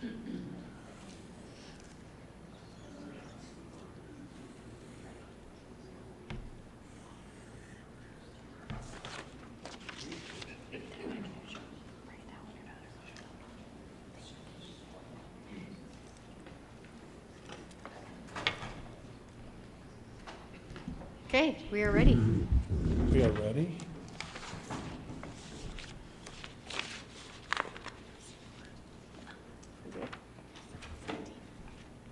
Okay, we are ready. We are ready.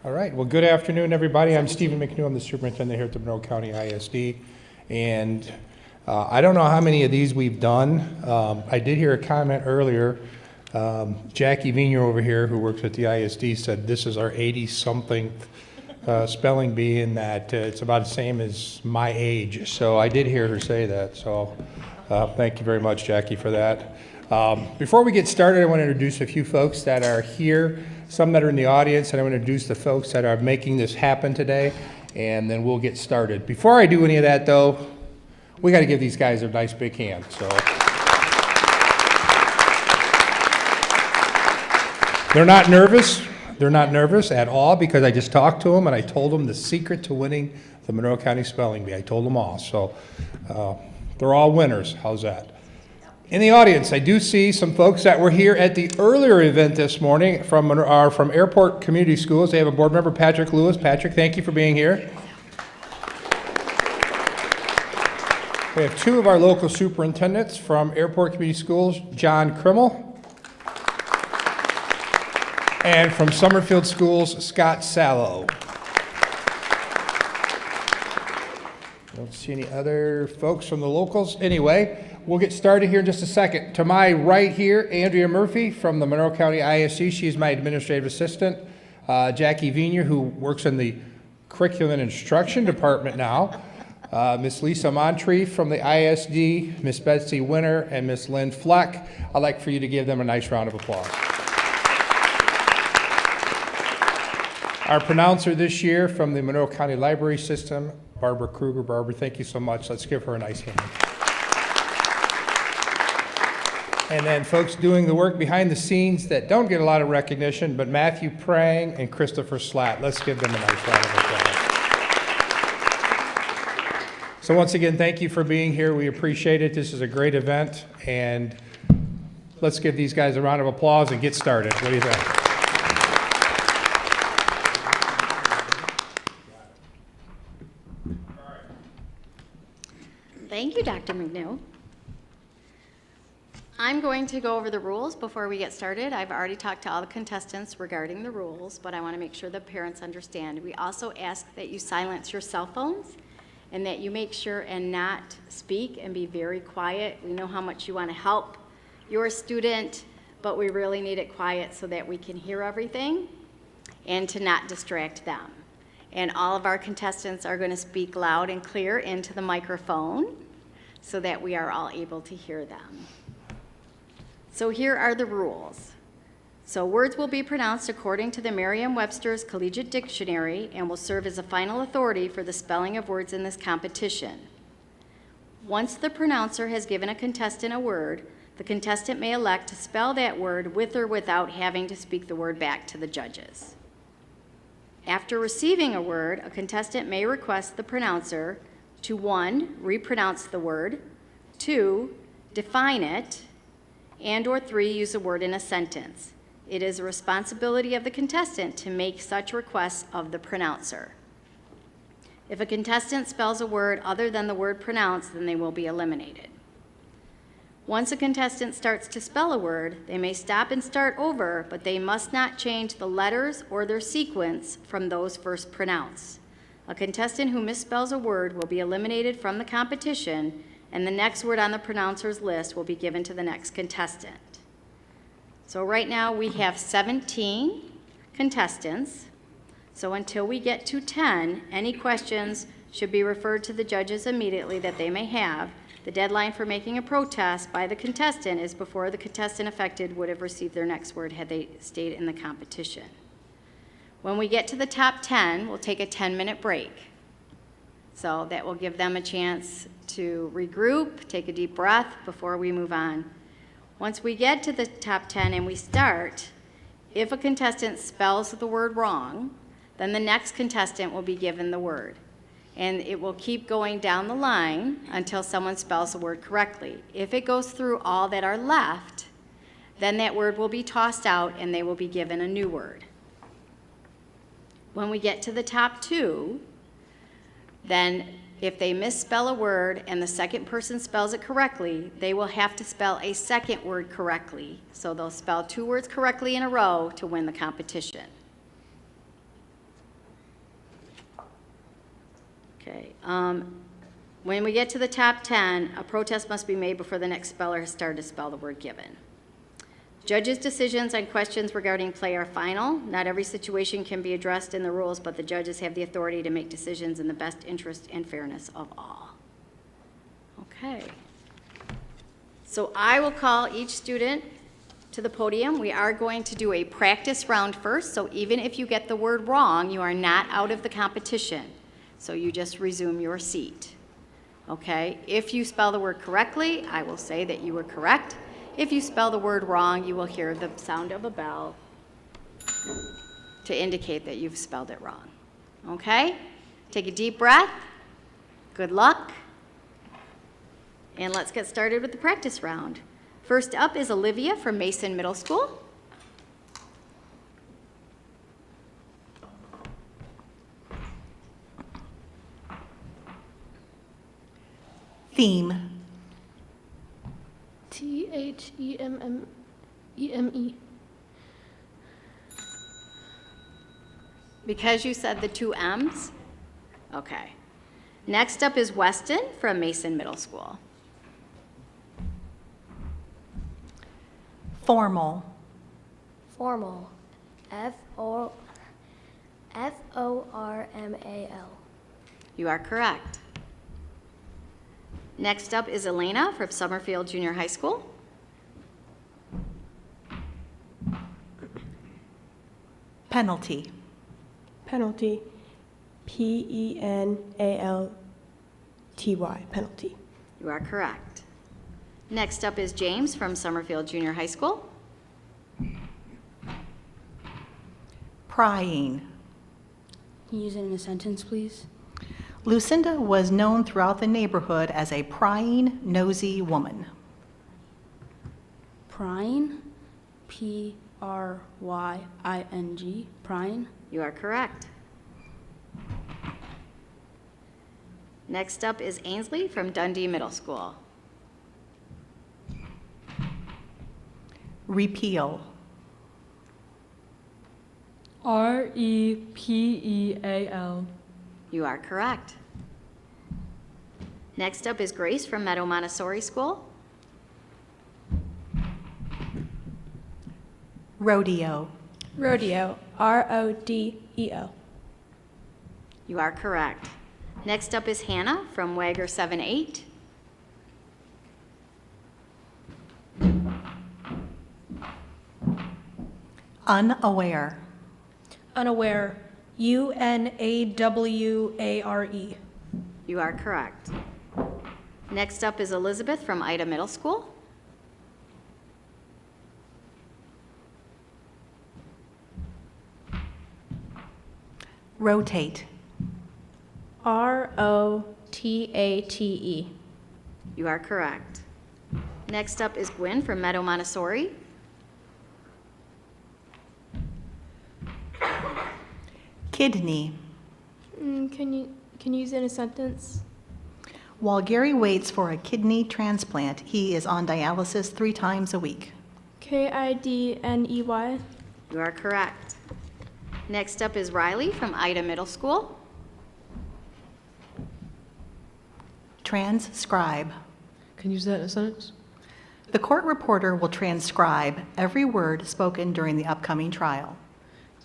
All right, well, good afternoon, everybody. I'm Stephen McNew. I'm the superintendent here at the Monroe County ISD. And I don't know how many of these we've done. I did hear a comment earlier. Jackie Viner over here, who works at the ISD, said this is our 80-something spelling bee, and that it's about the same as my age. So I did hear her say that. So thank you very much, Jackie, for that. Before we get started, I want to introduce a few folks that are here, some that are in the audience, and I want to introduce the folks that are making this happen today, and then we'll get started. Before I do any of that, though, we got to give these guys a nice big hand. So they're not nervous. They're not nervous at all because I just talked to them and I told them the secret to winning the Monroe County Spelling Bee. I told them all. So they're all winners. How's that? In the audience, I do see some folks that were here at the earlier event this morning from Airport Community Schools. They have a board member, Patrick Lewis. Patrick, thank you for being here. We have two of our local superintendents from Airport Community Schools, John Krimmel. And from Summerfield Schools, Scott Sallow. Don't see any other folks from the locals. Anyway, we'll get started here in just a second. To my right here, Andrea Murphy from the Monroe County ISD. She's my administrative assistant. Jackie Viner, who works in the curriculum and instruction department now. Miss Lisa Montree from the ISD, Miss Betsy Winter, and Miss Lynn Fleck. I'd like for you to give them a nice round of applause. Our pronouncer this year from the Monroe County Library System, Barbara Kruger. Barbara, thank you so much. Let's give her a nice hand. And then folks doing the work behind the scenes that don't get a lot of recognition, but Matthew Prang and Christopher Slatt. Let's give them a nice round of applause. So once again, thank you for being here. We appreciate it. This is a great event, and let's give these guys a round of applause and get started. What do you think? Thank you, Dr. McNew. I'm going to go over the rules before we get started. I've already talked to all the contestants regarding the rules, but I want to make sure the parents understand. We also ask that you silence your cell phones and that you make sure and not speak and be very quiet. We know how much you want to help your student, but we really need it quiet so that we can hear everything and to not distract them. And all of our contestants are going to speak loud and clear into the microphone so that we are all able to hear them. So here are the rules. So words will be pronounced according to the Merriam-Webster's Collegiate Dictionary and will serve as a final authority for the spelling of words in this competition. Once the pronouncer has given a contestant a word, the contestant may elect to spell that word with or without having to speak the word back to the judges. After receiving a word, a contestant may request the pronouncer to 1, repronounce the word, 2, define it, and/or 3, use a word in a sentence. It is a responsibility of the contestant to make such requests of the pronouncer. If a contestant spells a word other than the word pronounced, then they will be eliminated. Once a contestant starts to spell a word, they may stop and start over, but they must not change the letters or their sequence from those first pronounced. A contestant who misspells a word will be eliminated from the competition, and the next word on the pronouncer's list will be given to the next contestant. So right now we have 17 contestants. So until we get to 10, any questions should be referred to the judges immediately that they may have. The deadline for making a protest by the contestant is before the contestant affected would have received their next word had they stayed in the competition. When we get to the top 10, we'll take a 10-minute break. So that will give them a chance to regroup, take a deep breath before we move on. Once we get to the top 10 and we start, If a contestant spells the word wrong, then the next contestant will be given the word. And it will keep going down the line until someone spells the word correctly. If it goes through all that are left, then that word will be tossed out and they will be given a new word. When we get to the top two, then if they misspell a word and the second person spells it correctly, they will have to spell a second word correctly. So they'll spell 2 words correctly in a row to win the competition. Okay. When we get to the top 10, a protest must be made before the next speller has started to spell the word given. Judges' decisions on questions regarding play are final. Not every situation can be addressed in the rules, but the judges have the authority to make decisions in the best interest and fairness of all. Okay. So I will call each student to the podium. We are going to do a practice round first, so even if you get the word wrong, you are not out of the competition. So you just resume your seat. Okay? If you spell the word correctly, I will say that you were correct. If you spell the word wrong, you will hear the sound of a bell to indicate that you've spelled it wrong. Okay? Take a deep breath. Good luck. And let's get started with the practice round. First up is Olivia from Mason Middle School. Theme. THEMME. Because you said the 2 M's? Okay. Next up is Weston from Mason Middle School. Formal. Formal. FORMAL. You are correct. Next up is Elena from Summerfield Junior High School. Penalty. Penalty. PENALTY. Penalty. You are correct. Next up is James from Summerfield Junior High School. Prying. Can you use it in a sentence, please? Lucinda was known throughout the neighborhood as a prying, nosy woman. Prying. Prying. Prying. You are correct. Next up is Ainsley from Dundee Middle School. Repeal. REPEAL. You are correct. Next up is Grace from Meadow Montessori School. Rodeo. Rodeo. RODEO. You are correct. Next up is Hannah from Wagger 7-8. Unaware. Unaware. UNAWARE. You are correct. Next up is Elizabeth from Ida Middle School. Rotate. ROTATE. You are correct. Next up is Gwen from Meadow Montessori. Kidney. Can you use it in a sentence? While Gary waits for a kidney transplant, he is on dialysis 3 times a week. KIDNEY. You are correct. Next up is Riley from Ida Middle School. Transcribe. Can you use that in a sentence? The court reporter will transcribe every word spoken during the upcoming trial.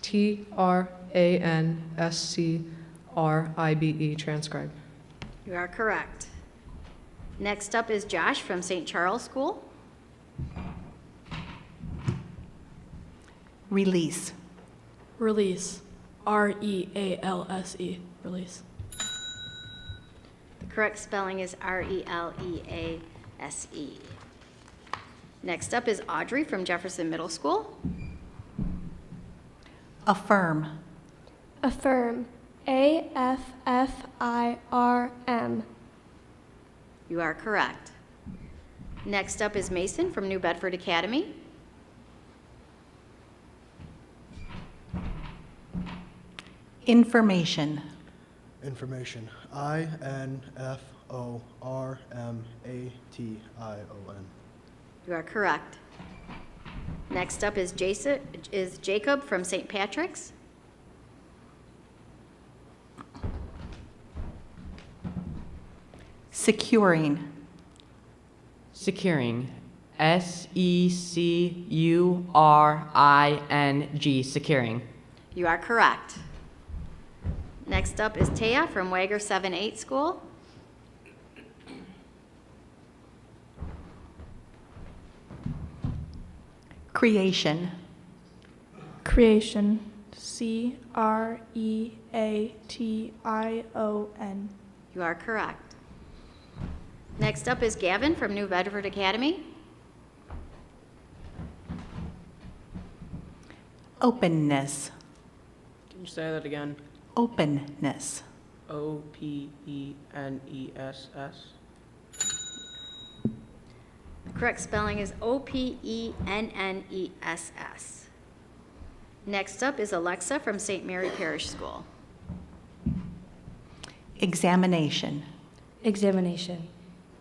TRANSCRIBE, transcribe. You are correct. Next up is Josh from St. Charles School. Release. Release. REALSE. Release. The correct spelling is RELEASE. Next up is Audrey from Jefferson Middle School. Affirm. Affirm. AFFIRM. You are correct. Next up is Mason from New Bedford Academy. Information. Information. INFORMATION. You are correct. Next up is Jacob from St. Patrick's. Securing. Securing. SECURING. Securing. You are correct. Next up is Taya from Wager 7-8 School. Creation. Creation. CREATION. You are correct. Next up is Gavin from New Bedford Academy. Openness. Can you say that again? Openness. OPENESS. The correct spelling is OPENNESS. Next up is Alexa from St. Mary Parish School. Examination. Examination.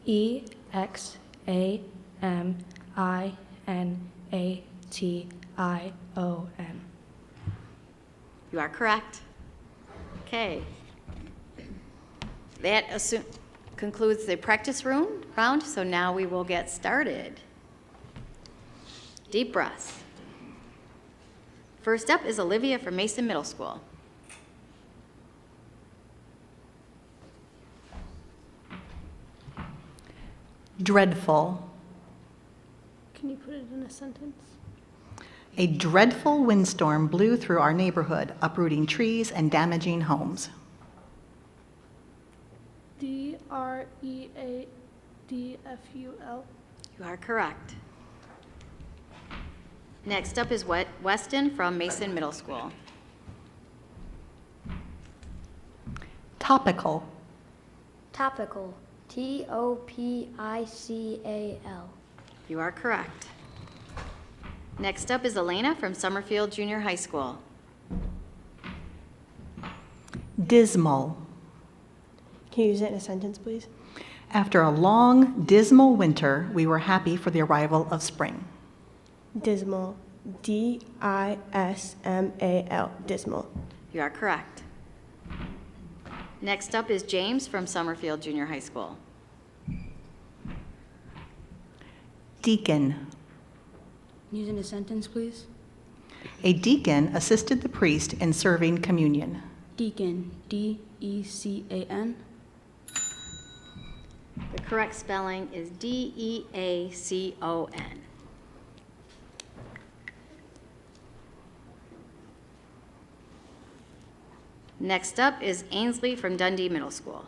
EXAMINATION. You are correct. Okay. That concludes the practice round, so now we will get started. Deep breaths. First up is Olivia from Mason Middle School. Dreadful. Can you put it in a sentence? A dreadful windstorm blew through our neighborhood, uprooting trees and damaging homes. DREADFUL. You are correct. Next up is Weston from Mason Middle School. Topical. Topical. TOPICAL. You are correct. Next up is Elena from Summerfield Junior High School. Dismal. Can you use it in a sentence, please? After a long, dismal winter, we were happy for the arrival of spring. Dismal. DISMAL. Dismal. You are correct. Next up is James from Summerfield Junior High School. Deacon. Use in a sentence, please. A deacon assisted the priest in serving communion. Deacon. DECAN. The correct spelling is DEACON. Next up is Ainsley from Dundee Middle School.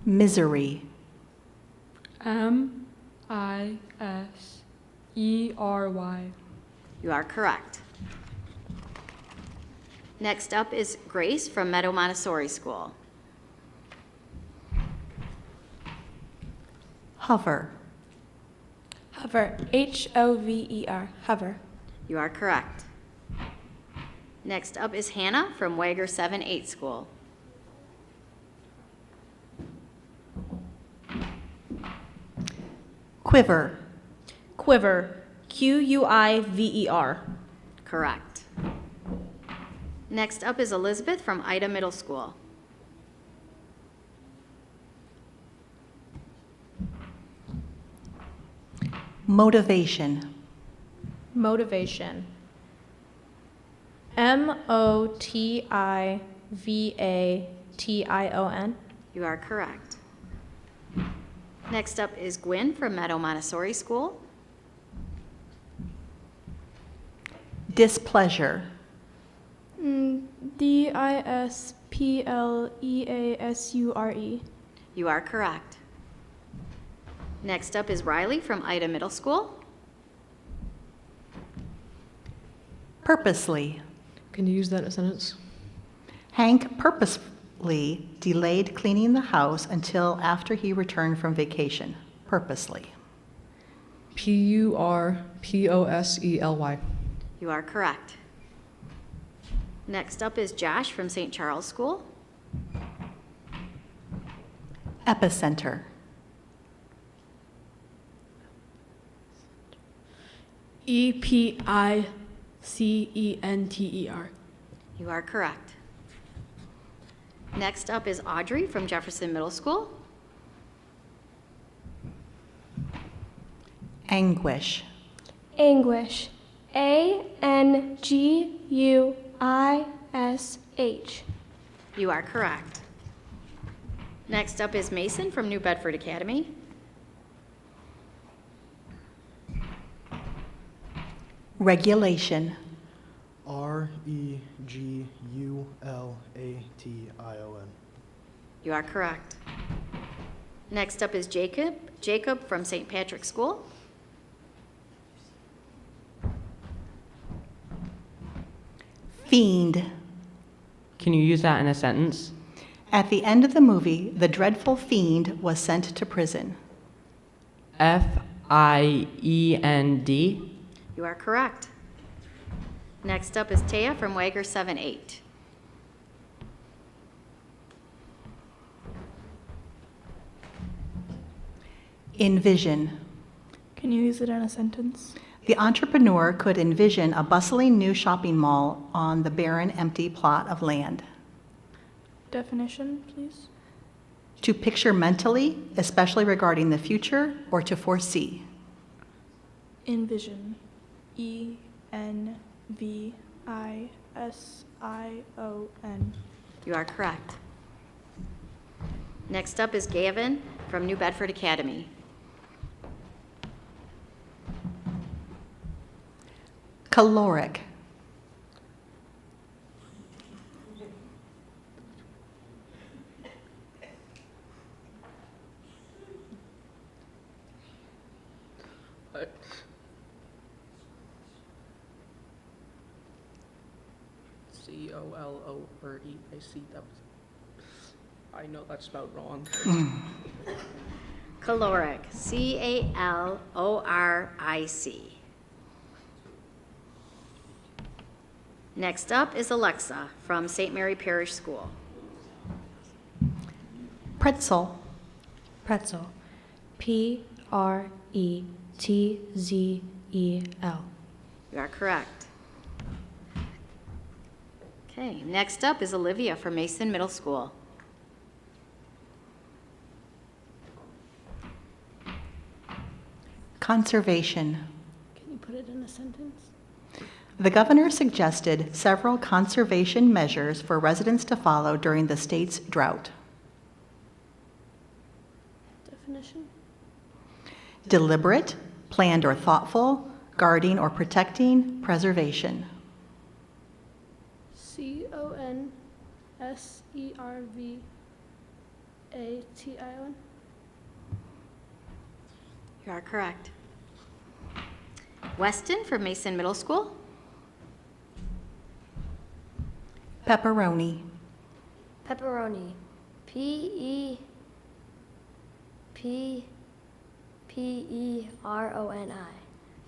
Misery. MISERY. You are correct. Next up is Grace from Meadow Montessori School. Hover. Hover. HOVER. Hover. You are correct. Next up is Hannah from Wager 7-8 School. Quiver. Quiver. QUIVER. Correct. Next up is Elizabeth from Ida Middle School. Motivation. Motivation. MOTIVATION. You are correct. Next up is Gwen from Meadow Montessori School. Displeasure. DISPLEASURE. You are correct. Next up is Riley from Ida Middle School. Purposely. Can you use that in a sentence? Hank purposely delayed cleaning the house until after he returned from vacation. Purposely. Purposely. You are correct. Next up is Josh from St. Charles School. Epicenter. EPICENTER. You are correct. Next up is Audrey from Jefferson Middle School. Anguish. Anguish. ANGUISH. You are correct. Next up is Mason from New Bedford Academy. Regulation. REGULATION. You are correct. Next up is Jacob. Jacob from St. Patrick's School. Fiend. Can you use that in a sentence? At the end of the movie, the dreadful fiend was sent to prison. FIEND. You are correct. Next up is Taya from Wager 7-8. Envision. Can you use it in a sentence? The entrepreneur could envision a bustling new shopping mall on the barren, empty plot of land. Definition, please. To picture mentally, especially regarding the future, or to foresee. Envision. ENVISION. You are correct. Next up is Gavin from New Bedford Academy. Caloric. COLOREIC. I know that's spelled wrong. Caloric. CALORIC. Next up is Alexa from St. Mary Parish School. Pretzel. Pretzel. PRETZEL. You are correct. Okay, next up is Olivia from Mason Middle School. Conservation. Can you put it in a sentence? The governor suggested several conservation measures for residents to follow during the state's drought. Definition? Deliberate, planned or thoughtful, guarding or protecting, preservation. CONSERVATION? You are correct. Weston from Mason Middle School. Pepperoni. Pepperoni. PEPPERONI.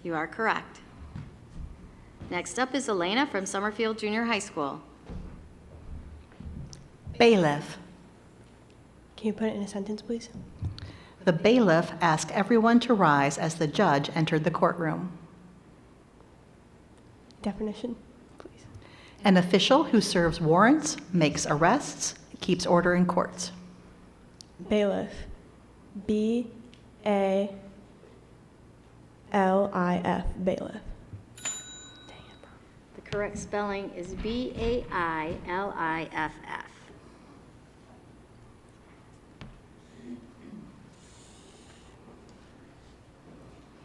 You are correct. Next up is Elena from Summerfield Junior High School. Bailiff. Can you put it in a sentence, please? The bailiff asked everyone to rise as the judge entered the courtroom. Definition, please. An official who serves warrants, makes arrests, keeps order in courts. Bailiff. BALIF. Bailiff. Dang it. The correct spelling is BAILIFF.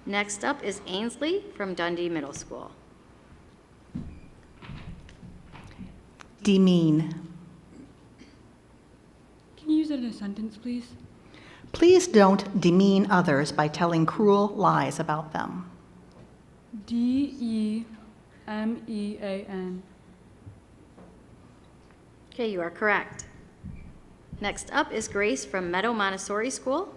Next up is Ainsley from Dundee Middle School. Demean. Can you use it in a sentence, please? Please don't demean others by telling cruel lies about them. DEMEAN. MEAN. Okay, you are correct. Next up is Grace from Meadow Montessori School.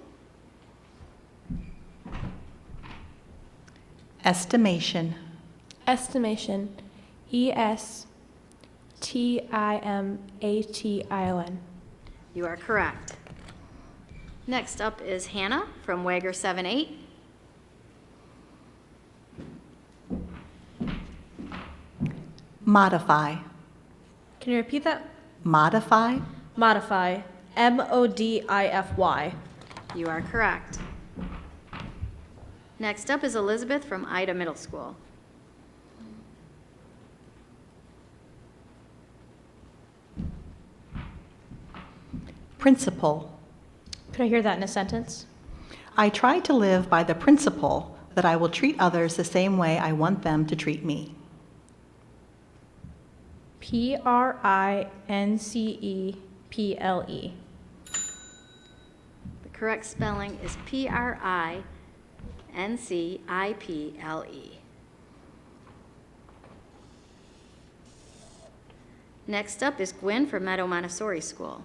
Estimation. Estimation. ESTIMATION. You are correct. Next up is Hannah from Wagger 7-8. Modify. Can you repeat that? Modify. Modify. MODIFY. You are correct. Next up is Elizabeth from Ida Middle School. Principle. Could I hear that in a sentence? I try to live by the principle that I will treat others the same way I want them to treat me. PRINCEPLE. The correct spelling is PRINCIPLE. Next up is Gwen from Meadow Montessori School.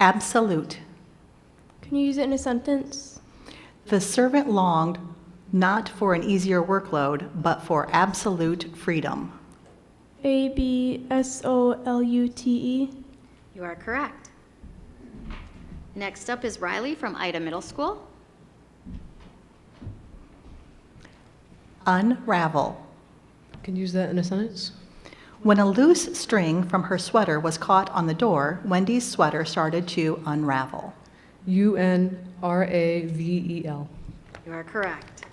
Absolute. Can you use it in a sentence? The servant longed not for an easier workload, but for absolute freedom. ABSOLUTE. You are correct. Next up is Riley from Ida Middle School. Unravel. Can you use that in a sentence? When a loose string from her sweater was caught on the door, Wendy's sweater started to unravel. UNRAVEL. You are correct.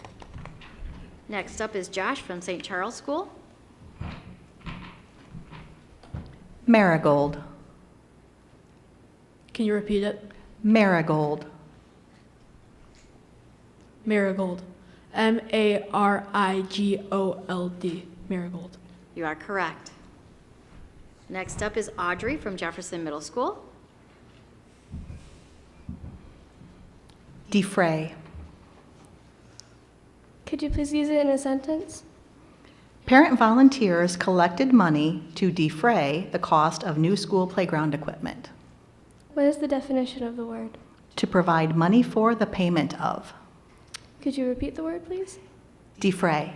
Next up is Josh from St. Charles School. Marigold. Can you repeat it? Marigold. Marigold. MARIGOLD. Marigold. You are correct. Next up is Audrey from Jefferson Middle School. Defray. Could you please use it in a sentence? Parent volunteers collected money to defray the cost of new school playground equipment. What is the definition of the word? To provide money for the payment of. Could you repeat the word, please? Defray.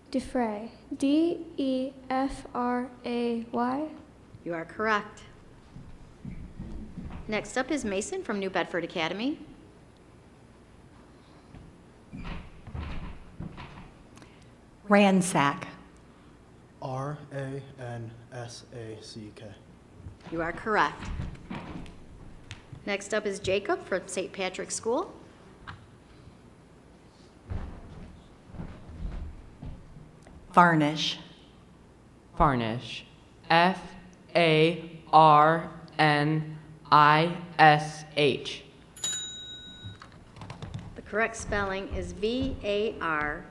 Defray. DEFRAY. You are correct. Next up is Mason from New Bedford Academy. Ransack. RANSACK. You are correct. Next up is Jacob from St. Patrick's School. Varnish. Varnish. FARNISH. The correct spelling is VARNISH.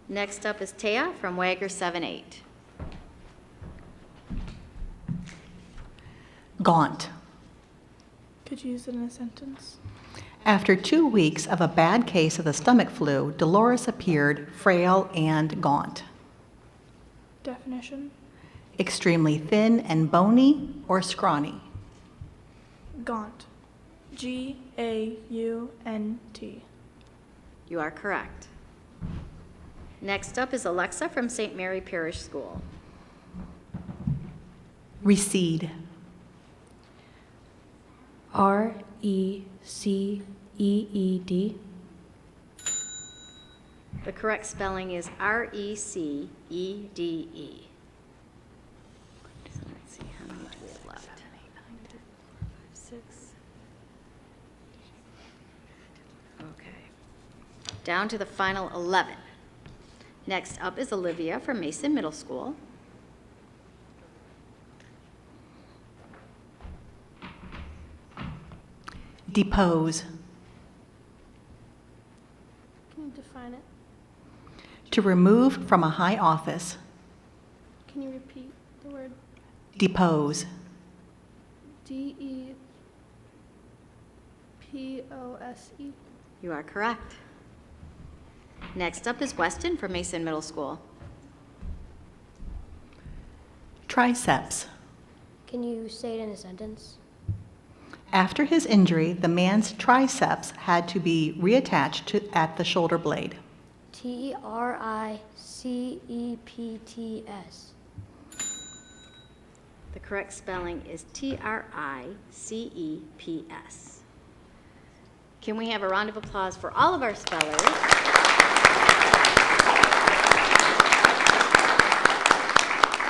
Next up is Taya from Wagger 7-8. Gaunt. Could you use it in a sentence? After 2 weeks of a bad case of the stomach flu, Dolores appeared frail and gaunt. Definition. Extremely thin and bony or scrawny. Gaunt. GAUNT. You are correct. Next up is Alexa from St. Mary Parish School. Recede. RECEED. The correct spelling is RECEDE. So let's see how many do we have left. 6. Okay. Down to the final 11. Next up is Olivia from Mason Middle School. Depose. Can you define it? To remove from a high office. Can you repeat the word? Depose. D-E-P-O-S-E. You are correct. Next up is Weston from Mason Middle School. Triceps. Can you say it in a sentence? After his injury, the man's triceps had to be reattached at the shoulder blade. T-R-I-C-E-P-T-S. The correct spelling is Triceps. Can we have a round of applause for all of our spellers?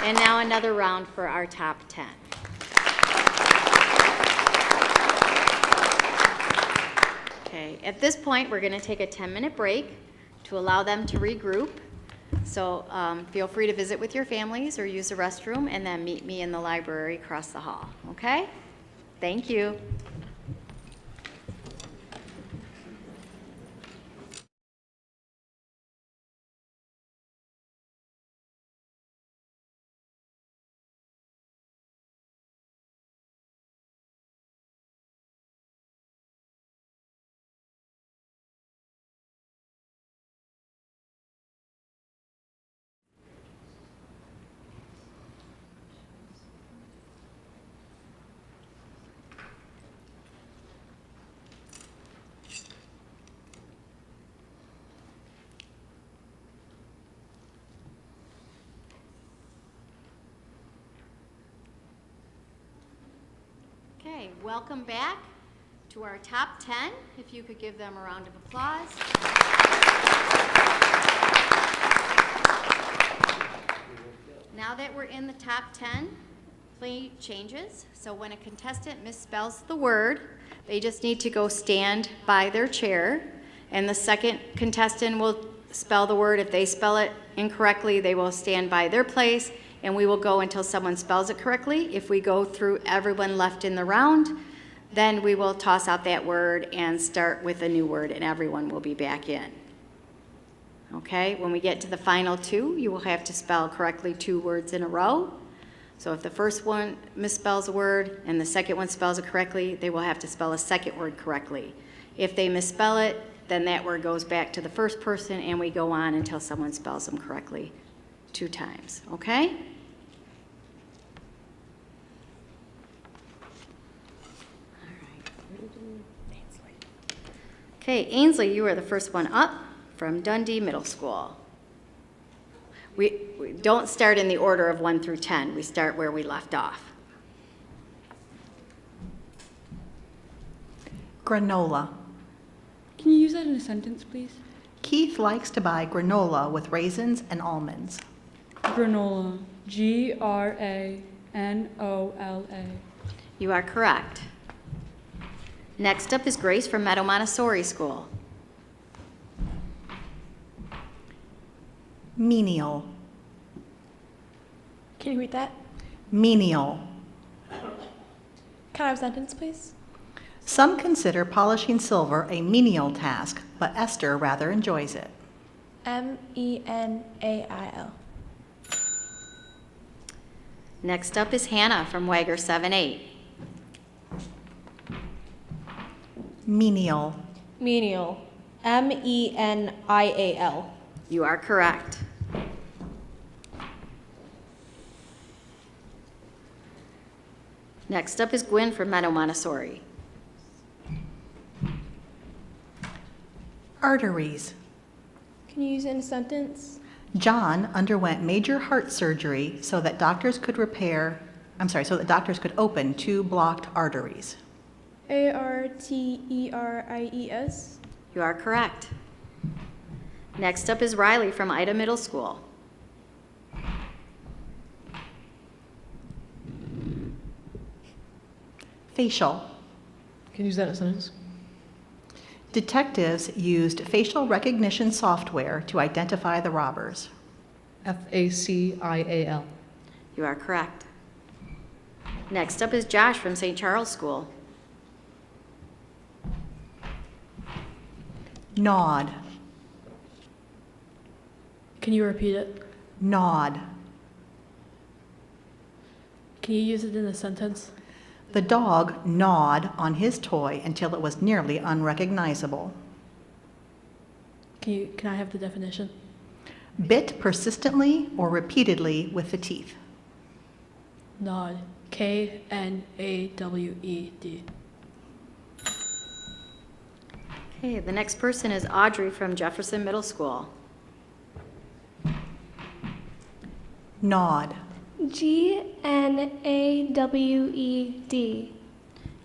And now another round for our top 10. Okay, at this point, we're going to take a 10-minute break to allow them to regroup. So feel free to visit with your families or use the restroom, and then meet me in the library across the hall, okay? Thank you. Okay, welcome back to our top 10. If you could give them a round of applause. Now that we're in the top 10, play changes. So when a contestant misspells the word, they just need to go stand by their chair, and the second contestant will spell the word. If they spell it incorrectly, they will stand by their place, and we will go until someone spells it correctly. If we go through everyone left in the round, then we will toss out that word and start with a new word, and everyone will be back in. Okay, when we get to the final two, you will have to spell correctly 2 words in a row. So if the first one misspells a word and the second one spells it correctly, they will have to spell a second word correctly. If they misspell it, then that word goes back to the first person, and we go on until someone spells them correctly 2 times, okay? Okay, Ainsley, you are the first one up from Dundee Middle School. We don't start in the order of 1 through 10. We start where we left off. Granola. Can you use that in a sentence, please? Keith likes to buy granola with raisins and almonds. Granola. Granola. You are correct. Next up is Grace from Meadow Montessori School. Menial. Can you read that? Menial. Can I have a sentence, please? Some consider polishing silver a menial task, but Esther rather enjoys it. M-E-N-A-I-L. Next up is Hannah from Wagger 7-8. Menial. Menial. M-E-N-I-A-L. You are correct. Next up is Gwen from Meadow Montessori. Arteries. Can you use it in a sentence? John underwent major heart surgery so that doctors could open 2 blocked arteries. A-R-T-E-R-I-E-S. You are correct. Next up is Riley from Ida Middle School. Facial. Can you use that in a sentence? Detectives used facial recognition software to identify the robbers. Facial. You are correct. Next up is Josh from St. Charles School. Nod. Can you repeat it? Nod. Can you use it in a sentence? The dog gnawed on his toy until it was nearly unrecognizable. Can I have the definition? Bit persistently or repeatedly with the teeth. Nod. Knawed. Okay, the next person is Audrey from Jefferson Middle School. Gnawed. GNAWED.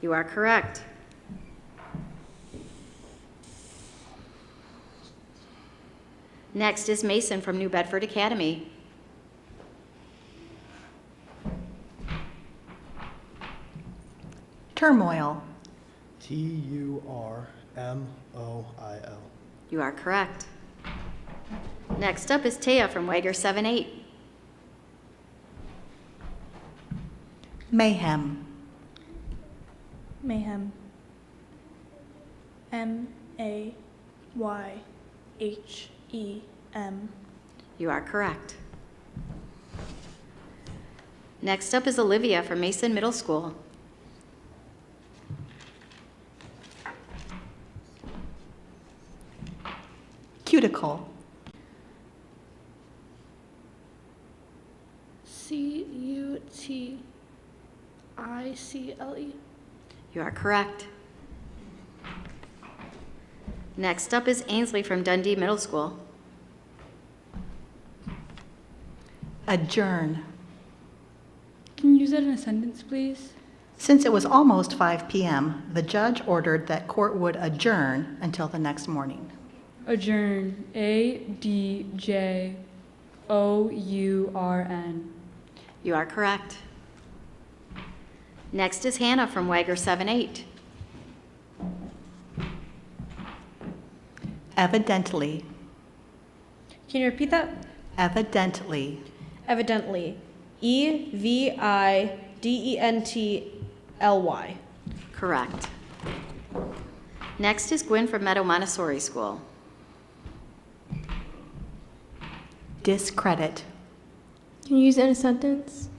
You are correct. Next is Mason from New Bedford Academy. Turmoil. TURMOIL. You are correct. Next up is Taya from Wager 7-8. Mayhem. Mayhem. MAYHEM. You are correct. Next up is Olivia from Mason Middle School. Cuticle. CUTICLE. You are correct. Next up is Ainsley from Dundee Middle School. Adjourn. Can you use that in a sentence, please? Since it was almost 5 p.m., the judge ordered that court would adjourn until the next morning. Adjourn. ADJOURN. You are correct. Next is Hannah from Wager 7-8. Evidently. Can you repeat that? Evidently. Evidently. EVIDENTLY. Correct. Next is Gwen from Meadow Montessori School. Discredit. Can you use it in a sentence?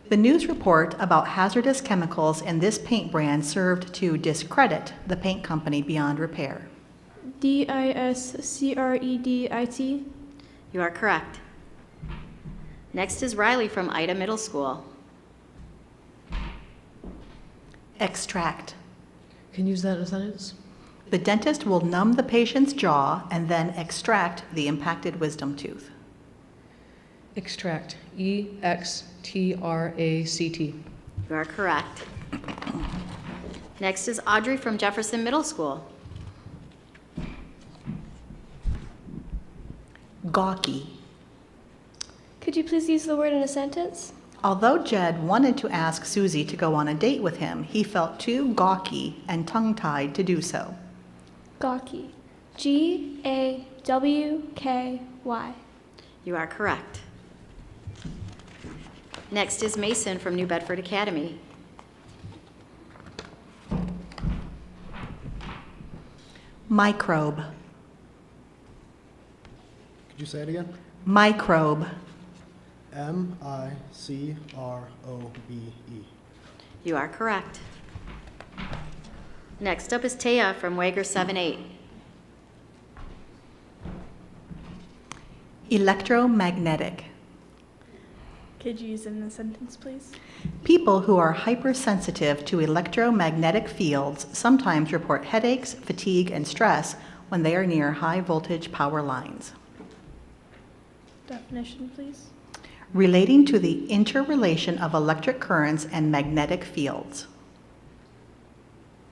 The news report about hazardous chemicals in this paint brand served to discredit the paint company beyond repair. DISCREDIT. You are correct. Next is Riley from Ida Middle School. Extract. Can you use that in a sentence? The dentist will numb the patient's jaw and then extract the impacted wisdom tooth. Extract. EXTRACT. You are correct. Next is Audrey from Jefferson Middle School. Gawky. Could you please use the word in a sentence? Although Jed wanted to ask Susie to go on a date with him, he felt too gawky and tongue-tied to do so. Gawky. GAWKY. You are correct. Next is Mason from New Bedford Academy. Microbe. Could you say it again? Microbe. MICROBE. You are correct. Next up is Taya from Wager 7-8. Electromagnetic. Could you use it in a sentence, please? People who are hypersensitive to electromagnetic fields sometimes report headaches, fatigue, and stress when they are near high voltage power lines. Definition, please. Relating to the interrelation of electric currents and magnetic fields.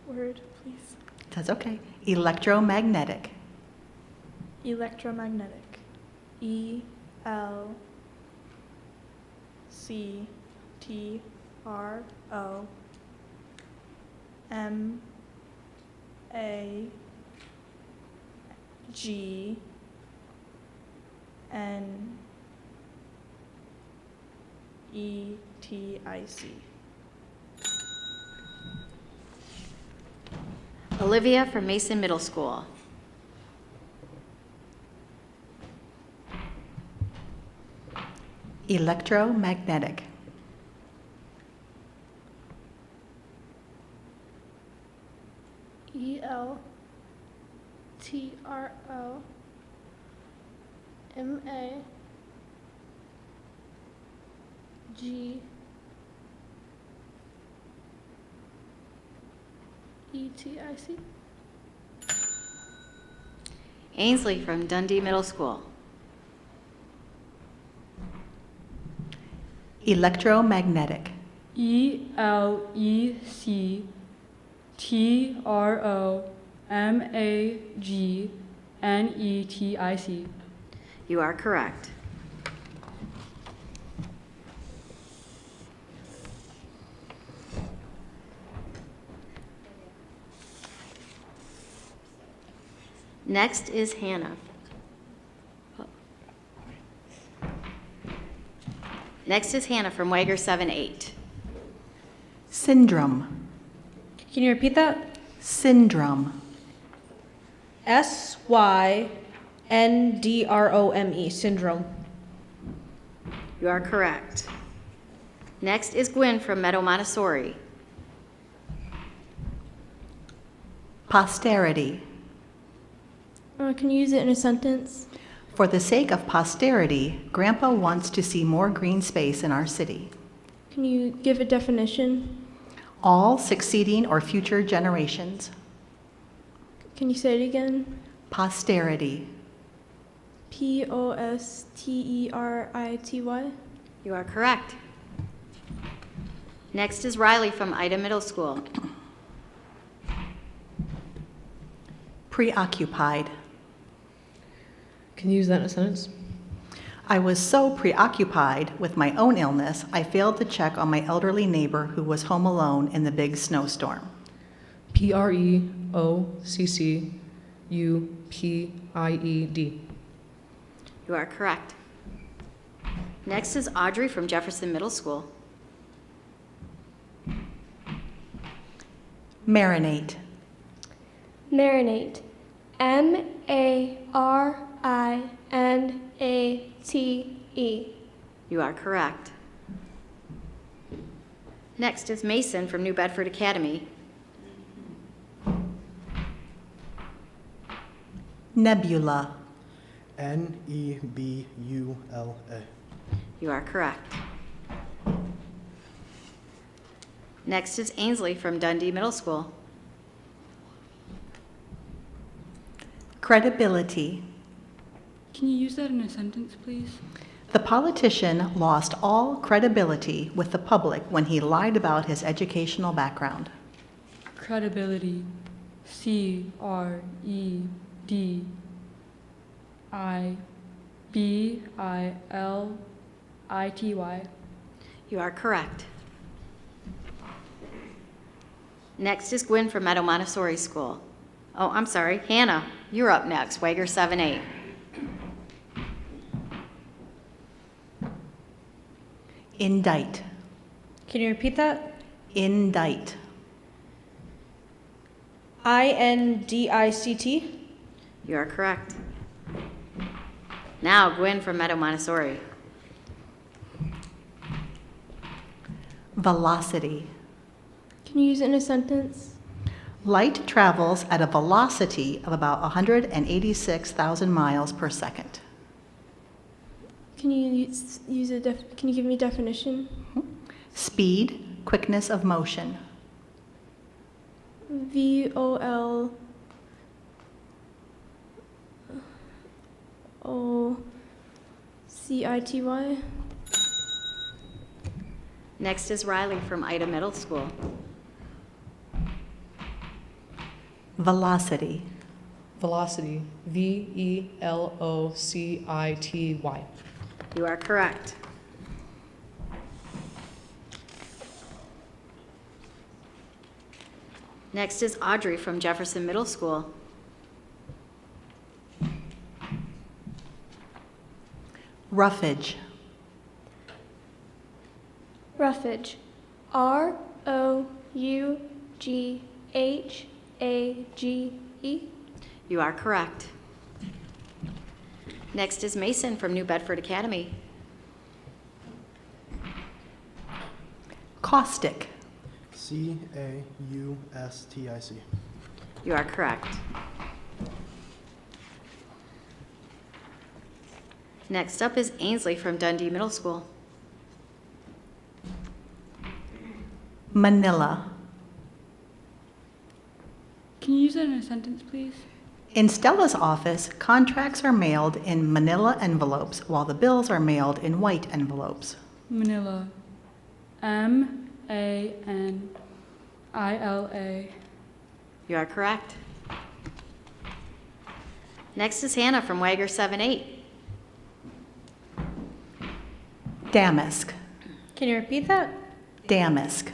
Word, please. That's okay. Electromagnetic. Electromagnetic. ELCTROMAGNETIC. Olivia from Mason Middle School. Electromagnetic. Electromagnetic. Ainsley from Dundee Middle School. Electromagnetic. Electromagnetic. You are correct. Next is Hannah. Next is Hannah from Wager 7-8. Syndrome. Can you repeat that? Syndrome. SYNDROME. Syndrome. You are correct. Next is Gwen from Meadow Montessori. Posterity. Can you use it in a sentence? For the sake of posterity, Grandpa wants to see more green space in our city. Can you give a definition? All succeeding or future generations. Can you say it again? Posterity. Posterity. You are correct. Next is Riley from Ida Middle School. Preoccupied. Can you use that in a sentence? I was so preoccupied with my own illness, I failed to check on my elderly neighbor who was home alone in the big snowstorm. PREOCCUPIED. You are correct. Next is Audrey from Jefferson Middle School. Marinate. Marinate. MARINATE. You are correct. Next is Mason from New Bedford Academy. Nebula. NEBULA. You are correct. Next is Ainsley from Dundee Middle School. Credibility. Can you use that in a sentence, please? The politician lost all credibility with the public when he lied about his educational background. Credibility. CREDIBILITY. You are correct. Next is Gwen from Meadow Montessori School. Oh, I'm sorry, Hannah, you're up next, Wager 7-8. Indict. Can you repeat that? Indict. INDICT. You are correct. Now, Gwen from Meadow Montessori. Velocity. Can you use it in a sentence? Light travels at a velocity of about 186,000 miles per second. Can you can you give me a definition? Speed, quickness of motion. VOLOCITY. Next is Riley from Ida Middle School. Velocity. Velocity. VELOCITY. You are correct. Next is Audrey from Jefferson Middle School. Roughage. Roughage. ROUGHAGE. You are correct. Next is Mason from New Bedford Academy. Caustic. CAUSTIC. You are correct. Next up is Ainsley from Dundee Middle School. Manila. Can you use that in a sentence, please? In Stella's office, contracts are mailed in manila envelopes while the bills are mailed in white envelopes. Manila. Manila. You are correct. Next is Hannah from Wagger 7-8. Damask. Can you repeat that? Damask.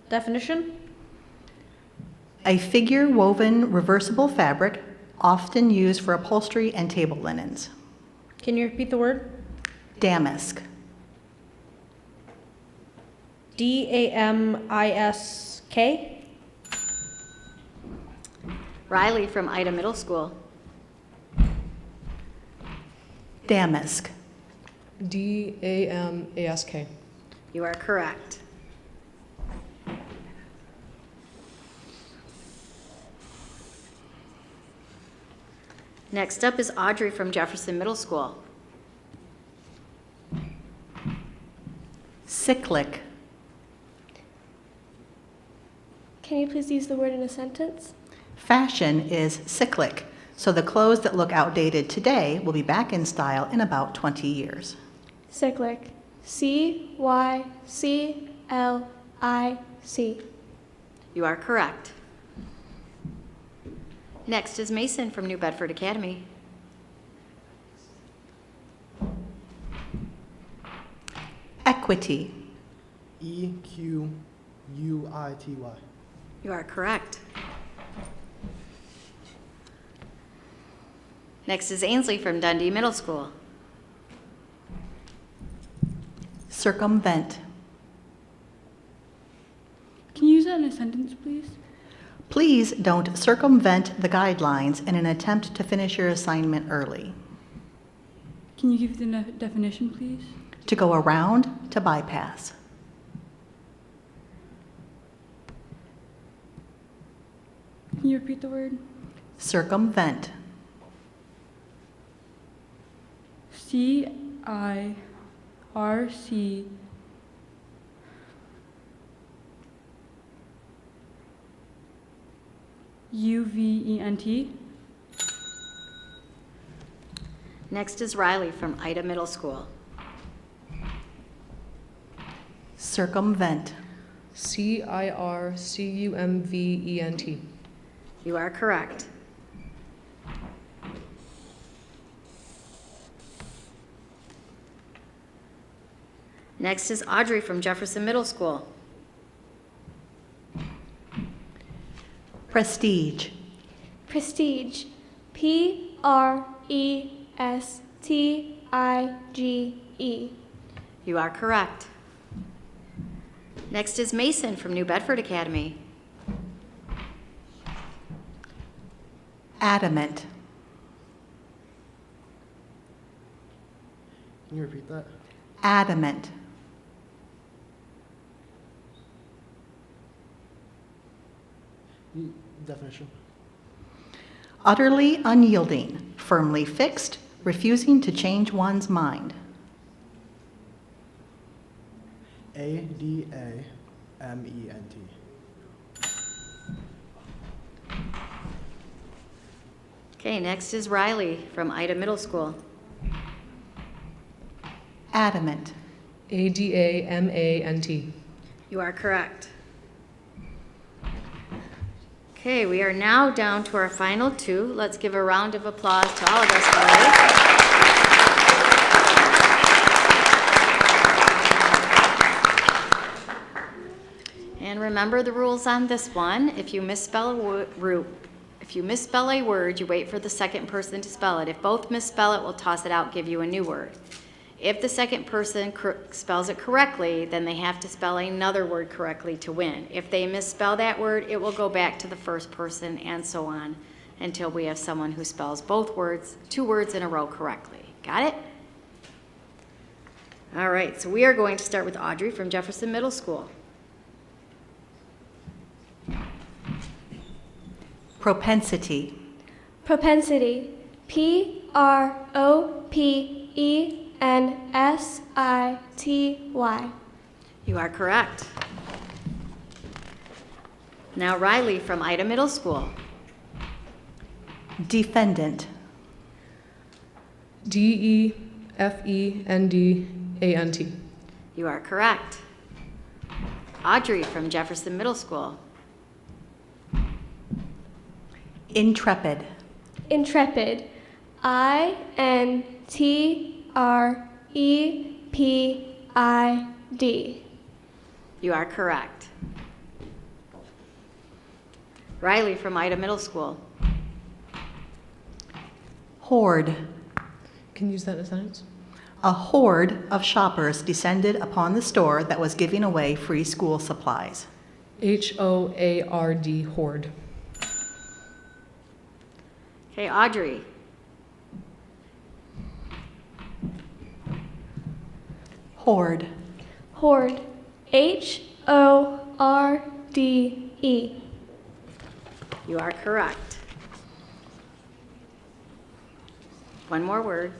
Definition? A figure woven reversible fabric, often used for upholstery and table linens. Can you repeat the word? Damask. Damisk. Riley from Ida Middle School. Damask. Damask. You are correct. Next up is Audrey from Jefferson Middle School. Cyclic. Can you please use the word in a sentence? Fashion is cyclic, so the clothes that look outdated today will be back in style in about 20 years. Cyclic. Cyclic. You are correct. Next is Mason from New Bedford Academy. Equity. EQUITY. You are correct. Next is Ainsley from Dundee Middle School. Circumvent. Can you use that in a sentence, please? Please don't circumvent the guidelines in an attempt to finish your assignment early. Can you give the definition, please? To go around, to bypass. Can you repeat the word? Circumvent. CIRC. UVENT. Next is Riley from Ida Middle School. Circumvent. CIRCUMVENT. You are correct. Next is Audrey from Jefferson Middle School. Prestige. Prestige. PRESTIGE. You are correct. Next is Mason from New Bedford Academy. Adamant. Can you repeat that? Adamant. Definition. Utterly unyielding, firmly fixed, refusing to change one's mind. ADAMENT. Okay, next is Riley from Ida Middle School. Adamant. ADAMANT. You are correct. Okay, we are now down to our final two. Let's give a round of applause to all of us for those. And remember the rules on this one. If you misspell a word, you wait for the second person to spell it. If both misspell it, we'll toss it out, give you a new word. If the second person spells it correctly, then they have to spell another word correctly to win. If they misspell that word, it will go back to the first person and so on until we have someone who spells both words, two words in a row correctly. Got it? All right, so we are going to start with Audrey from Jefferson Middle School. Propensity. Propensity. Propensity. You are correct. Now Riley from Ida Middle School. Defendant. DEFENDANT. You are correct. Audrey from Jefferson Middle School. Intrepid. Intrepid. INTREPID. You are correct. Riley from Ida Middle School. Horde. Can you use that in a sentence? A horde of shoppers descended upon the store that was giving away free school supplies. HOARD. Horde. Okay, Audrey. Horde. Horde. HORDE. You are correct. One more word.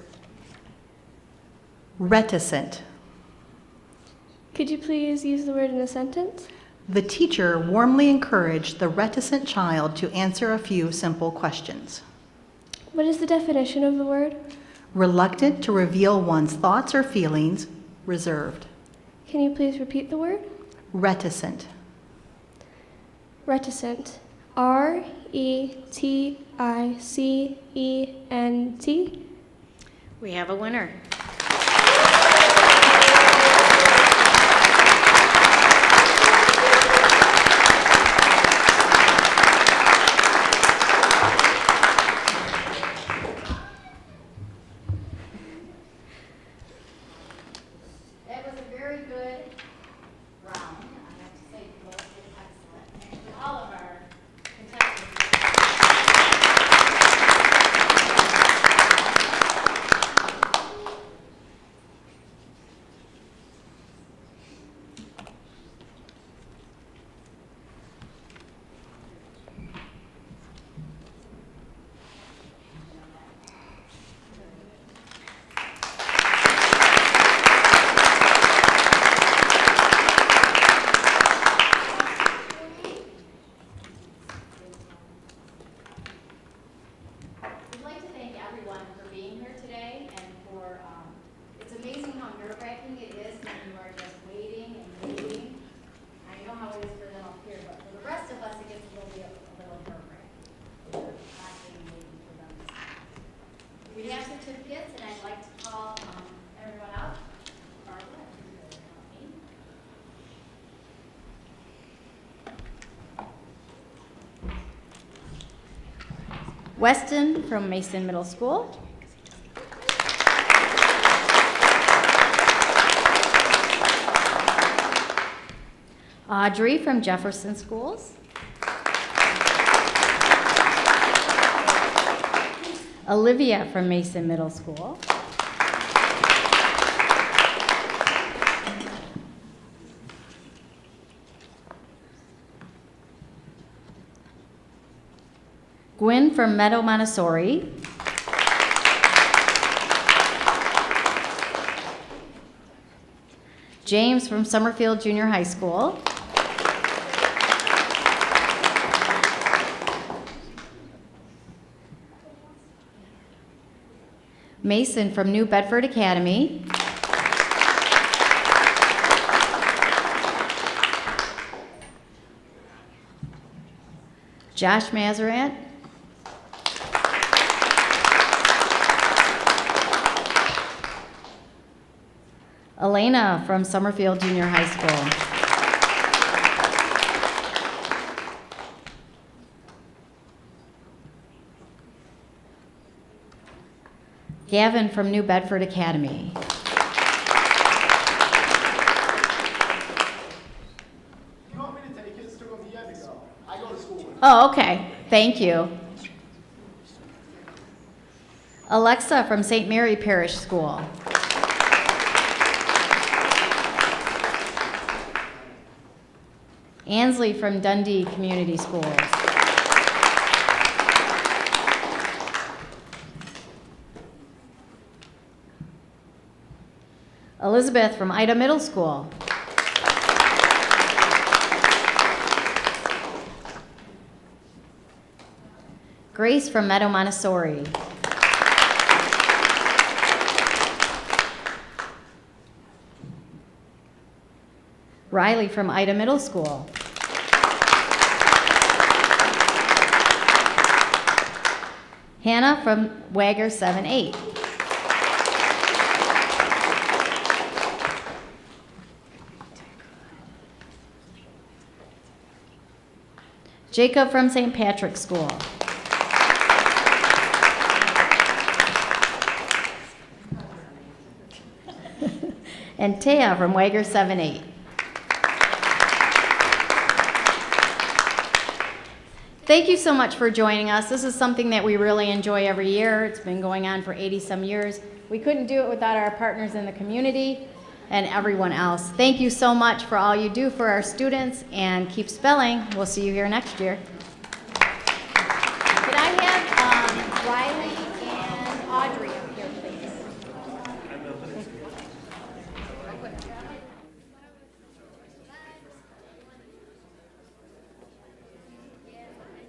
Reticent. Could you please use the word in a sentence? The teacher warmly encouraged the reticent child to answer a few simple questions. What is the definition of the word? Reluctant to reveal one's thoughts or feelings, reserved. Can you please repeat the word? Reticent. Reticent. RETICENT. We have a winner. That was a very good round. I have to say, both did excellent. And to all of our contestants. We'd like to thank everyone for being here today and for, it's amazing how nerve-wracking it is when you are just waiting and waiting. I know how it is for them up here, but for the rest of us, it gets a little nerve-wracking. We're constantly waiting for them. We have certificates, and I'd like to call everyone up. Barbara, if you would help me. Weston from Mason Middle School. Audrey from Jefferson Schools. Olivia from Mason Middle School. Gwen from Meadow Montessori. James from Summerfield Junior High School. Mason from New Bedford Academy. Josh Mazarant. Elena from Summerfield Junior High School. Gavin from New Bedford Academy. You want me to take it? Still with you to go. I go to school with Oh, okay. Thank you. Alexa from St. Mary Parish School. Ansley from Dundee Community Schools. Elizabeth from Ida Middle School. Grace from Meadow Montessori. Riley from Ida Middle School. Hannah from Wagger 7-8. Jacob from St. Patrick's School. And Taya from Wagger 7-8. Thank you so much for joining us. This is something that we really enjoy every year. It's been going on for 80-some years. We couldn't do it without our partners in the community and everyone else. Thank you so much for all you do for our students, and keep spelling. We'll see you here next year. Could I have Riley and Audrey